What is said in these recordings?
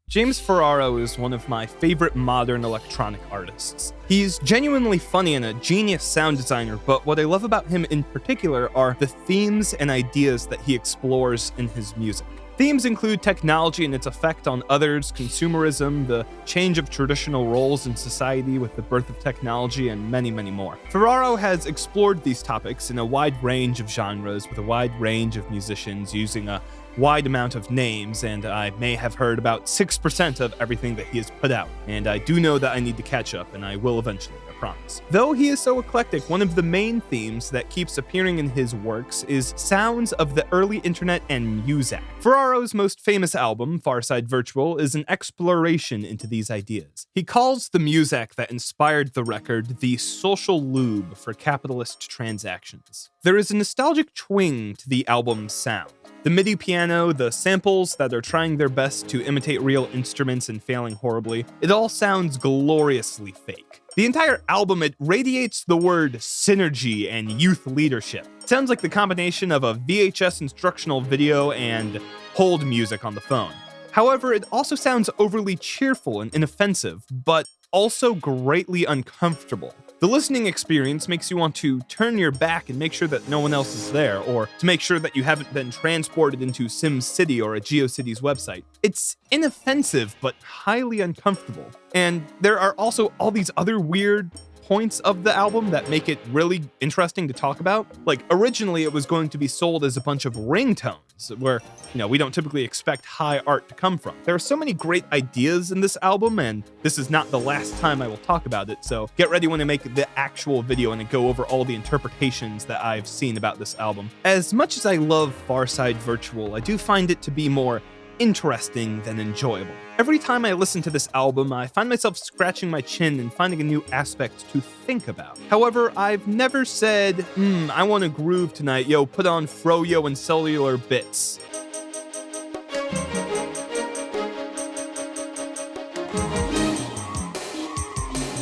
James Ferraro is one of my favorite modern electronic artists. He's genuinely funny and a genius sound designer, but what I love about him in particular are the themes and ideas that he explores in his music. Themes include technology and its effect on others, consumerism, the change of traditional roles in society with the birth of technology, and many, many more. Ferraro has explored these topics in a wide range of genres with a wide range of musicians using a wide amount of names, and I may have heard about 6% of everything that he has put out, and I do know that I need to catch up, and I will eventually, I promise. Though he is so eclectic, one of the main themes that keeps appearing in his works is sounds of the early internet and music. Ferraro's most famous album, Farside Virtual, is an exploration into these ideas. He calls the music that inspired the record the social lube for capitalist transactions. There is a nostalgic twang to the album's sound. The MIDI piano, the samples that are trying their best to imitate real instruments and failing horribly, it all sounds gloriously fake. The entire album, it radiates the word synergy and youth leadership. It sounds like the combination of a VHS instructional video and hold music on the phone. However, it also sounds overly cheerful and inoffensive, but also greatly uncomfortable. The listening experience makes you want to turn your back and make sure that no one else is there, or to make sure that you haven't been transported into Sim City or a GeoCities website. It's inoffensive, but highly uncomfortable. And there are also all these other weird points of the album that make it really interesting to talk about. Like, originally it was going to be sold as a bunch of ringtones, where, we don't typically expect high art to come from. There are so many great ideas in this album, and this is not the last time I will talk about it, so get ready when I make the actual video and I go over all the interpretations that I've seen about this album. As much as I love Farside Virtual, I do find it to be more interesting than enjoyable. Every time I listen to this album, I find myself scratching my chin and finding a new aspect to think about. However, I've never said, I want to groove tonight, yo, put on Froyo and Cellular Bits.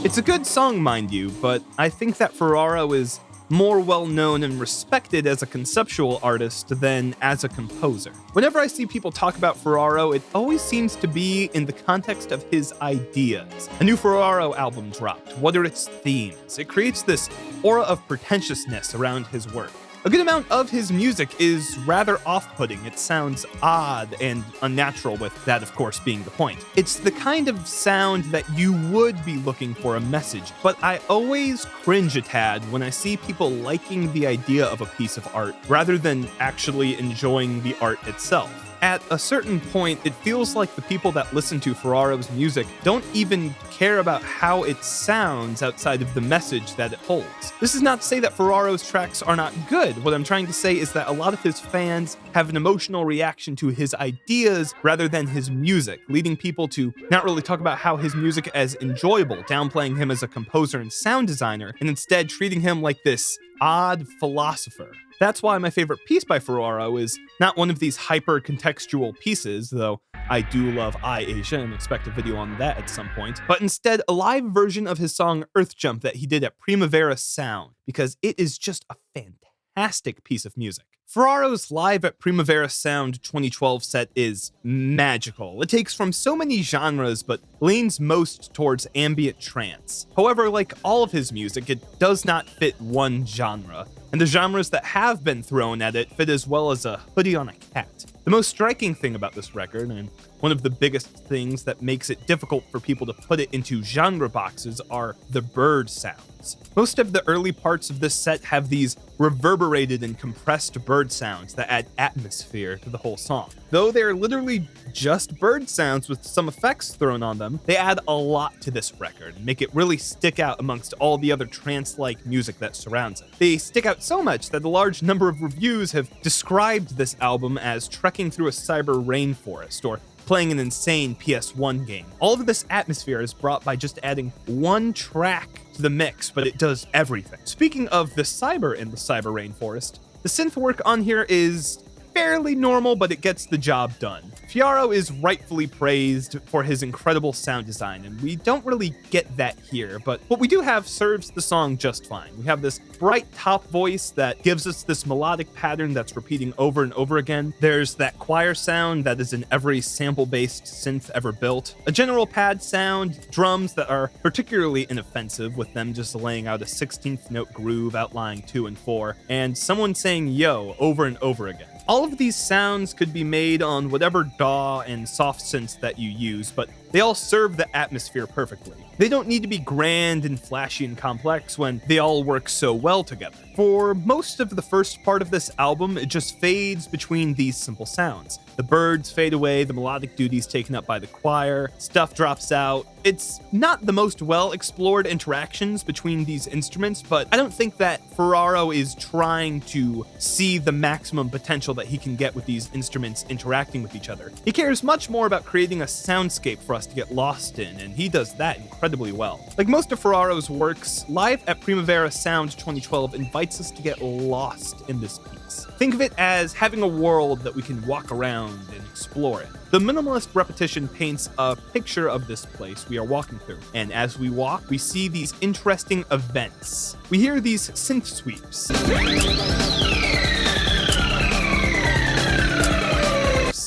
It's a good song, mind you, but I think that Ferraro is more well-known and respected as a conceptual artist than as a composer. Whenever I see people talk about Ferraro, it always seems to be in the context of his ideas. A new Ferraro album dropped. What are its themes? It creates this aura of pretentiousness around his work. A good amount of his music is rather off-putting. It sounds odd and unnatural, with that, of course, being the point. It's the kind of sound that you would be looking for a message, but I always cringe a tad when I see people liking the idea of a piece of art rather than actually enjoying the art itself. At a certain point, it feels like the people that listen to Ferraro's music don't even care about how it sounds outside of the message that it holds. This is not to say that Ferraro's tracks are not good. What I'm trying to say is that a lot of his fans have an emotional reaction to his ideas rather than his music, leading people to not really talk about how his music is enjoyable, downplaying him as a composer and sound designer, and instead treating him like this odd philosopher. That's why my favorite piece by Ferraro is not one of these hyper-contextual pieces, though I do love iAsia and expect a video on that at some point, but instead a live version of his song Earth Jump that he did at Primavera Sound, because it is just a fantastic piece of music. Ferraro's Live at Primavera Sound 2012 set is magical. It takes from so many genres, but leans most towards ambient trance. However, like all of his music, it does not fit one genre, and the genres that have been thrown at it fit as well as a hoodie on a cat. The most striking thing about this record, and one of the biggest things that makes it difficult for people to put it into genre boxes, are the bird sounds. Most of the early parts of this set have these reverberated and compressed bird sounds that add atmosphere to the whole song. Though they're literally just bird sounds with some effects thrown on them, they add a lot to this record and make it really stick out amongst all the other trance-like music that surrounds it. They stick out so much that a large number of reviews have described this album as trekking through a cyber rainforest, or playing an insane PS1 game. All of this atmosphere is brought by just adding one track to the mix, but it does everything. Speaking of the cyber in the cyber rainforest, the synth work on here is fairly normal, but it gets the job done. Ferraro is rightfully praised for his incredible sound design, and we don't really get that here, but what we do have serves the song just fine. We have this bright top voice that gives us this melodic pattern that's repeating over and over again. There's that choir sound that is in every sample-based synth ever built, a general pad sound, drums that are particularly inoffensive with them just laying out a 16th note groove outlying 2 and 4, and someone saying yo over and over again. All of these sounds could be made on whatever DAW and soft synths that you use, but they all serve the atmosphere perfectly. They don't need to be grand and flashy and complex when they all work so well together. For most of the first part of this album, it just fades between these simple sounds. The birds fade away, the melodic duty's taken up by the choir, stuff drops out. It's not the most well-explored interactions between these instruments, but I don't think that Ferraro is trying to see the maximum potential that he can get with these instruments interacting with each other. He cares much more about creating a soundscape for us to get lost in, and he does that incredibly well. Like most of Ferraro's works, Live at Primavera Sound 2012 invites us to get lost in this piece. Think of it as having a world that we can walk around and explore it. The minimalist repetition paints a picture of this place we are walking through, and as we walk, we see these interesting events. We hear these synth sweeps.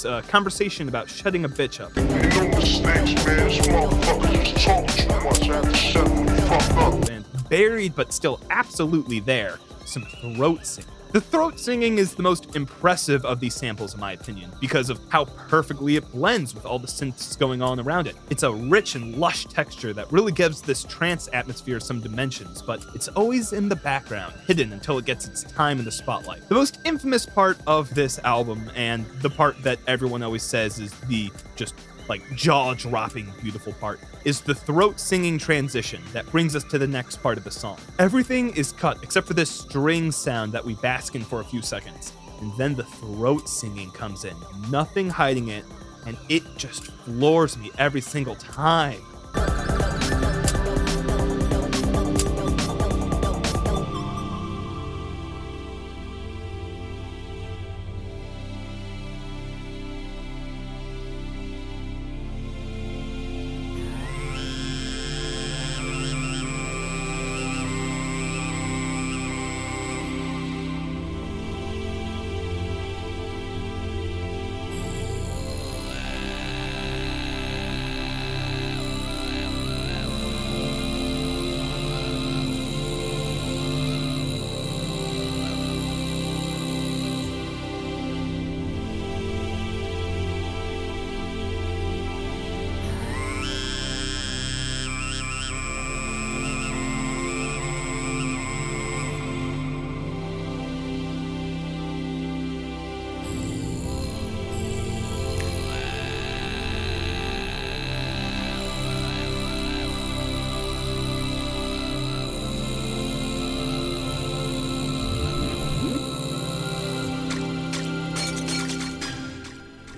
A conversation about shutting a bitch up. And buried but still absolutely there, some throat singing. The throat singing is the most impressive of these samples in my opinion, because of how perfectly it blends with all the synths going on around it. It's a rich and lush texture that really gives this trance atmosphere some dimensions, but it's always in the background, hidden until it gets its time in the spotlight. The most infamous part of this album, and the part that everyone always says is the just jaw-dropping beautiful part, is the throat singing transition that brings us to the next part of the song. Everything is cut except for this string sound that we bask in for a few seconds, and then the throat singing comes in, nothing hiding it, and it just floors me every single time.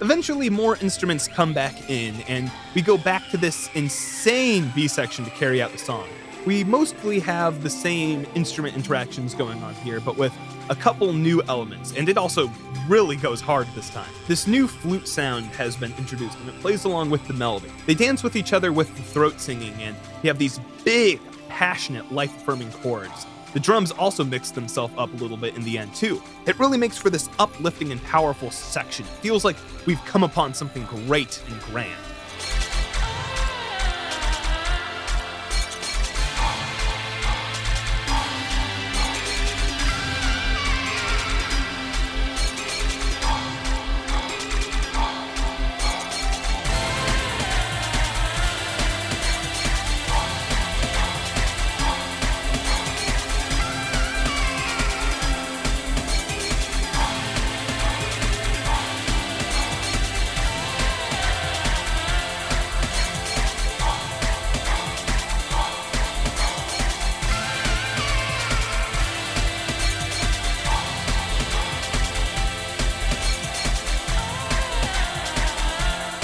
Eventually, more instruments come back in, and we go back to this insane B section to carry out the song. We mostly have the same instrument interactions going on here, but with a couple new elements, and it also really goes hard this time. This new flute sound has been introduced, and it plays along with the melody. They dance with each other with the throat singing, and you have these big, passionate, life-affirming chords. The drums also mix themselves up a little bit in the end, too. It really makes for this uplifting and powerful section. It feels like we've come upon something great and grand.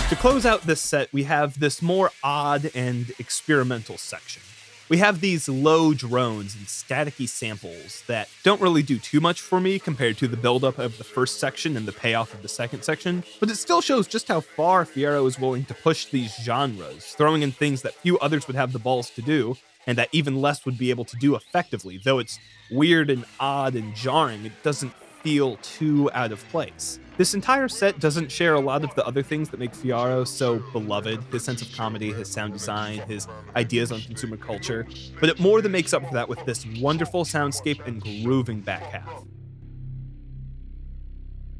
To close out this set, we have this more odd and experimental section. We have these low drones and staticky samples that don't really do too much for me compared to the buildup of the first section and the payoff of the second section, but it still shows just how far Ferraro is willing to push these genres, throwing in things that few others would have the balls to do, and that even less would be able to do effectively. Though it's weird and odd and jarring, it doesn't feel too out of place. This entire set doesn't share a lot of the other things that make Ferraro so beloved, his sense of comedy, his sound design, his ideas on consumer culture, but it more than makes up for that with this wonderful soundscape and grooving back half.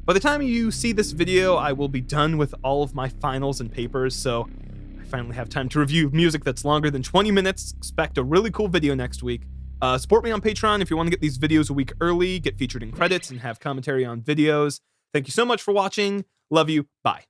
By the time you see this video, I will be done with all of my finals and papers, so I finally have time to review music that's longer than 20 minutes. Expect a really cool video next week. Support me on Patreon if you want to get these videos a week early, get featured in credits, and have commentary on videos. Thank you so much for watching. Love you. Bye.